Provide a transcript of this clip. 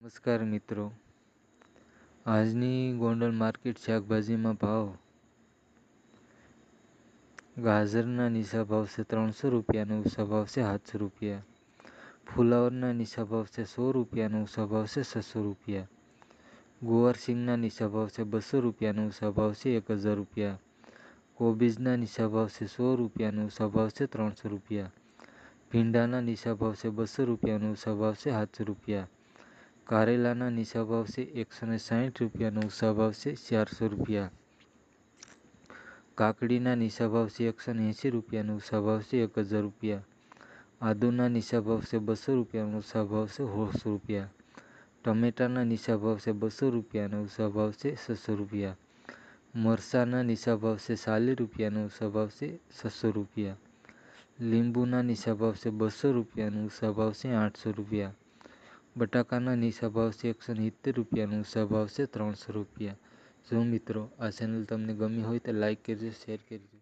નમસ્કાર મિત્રો, આજની ગોંડલ માર્કેટ શાકભાજીમાં ભાવ. ગાજરના નીચા ભાવ છે 300 રૂપિયા, ઊંચા ભાવ છે 700 રૂપિયા. ફુલાવરના નીચા ભાવ છે 100 રૂપિયા, ઊંચા ભાવ છે 600 રૂપિયા. ગુવાર સિંગના નીચા ભાવ છે 200 રૂપિયા, ઊંચા ભાવ છે 1000 રૂપિયા. કોબીજના નીચા ભાવ છે 100 રૂપિયા, ઊંચા ભાવ છે 300 રૂપિયા. ભીંડાના નીચા ભાવ છે 200 રૂપિયા, ઊંચા ભાવ છે 700 રૂપિયા. કારેલાના નીચા ભાવ છે 160 રૂપિયા, ઊંચા ભાવ છે 400 રૂપિયા. કાકડીના નીચા ભાવ છે 180 રૂપિયા, ઊંચા ભાવ છે 1000 રૂપિયા. આદુના નીચા ભાવ છે 200 રૂપિયા, ઊંચા ભાવ છે 1600 રૂપિયા. ટમેટાના નીચા ભાવ છે 200 રૂપિયા, ઊંચા ભાવ છે 600 રૂપિયા. મરચાના નીચા ભાવ છે 40 રૂપિયા, ઊંચા ભાવ છે 600 રૂપિયા. લીંબુના નીચા ભાવ છે 200 રૂપિયા, ઊંચા ભાવ છે 800 રૂપિયા. બટાકાના નીચા ભાવ છે 170 રૂપિયા, ઊંચા ભાવ છે 300 રૂપિયા. જો મિત્રો આ ચેનલ તમને ગમી હોય તો લાઈક કરજો, શેર કરજો.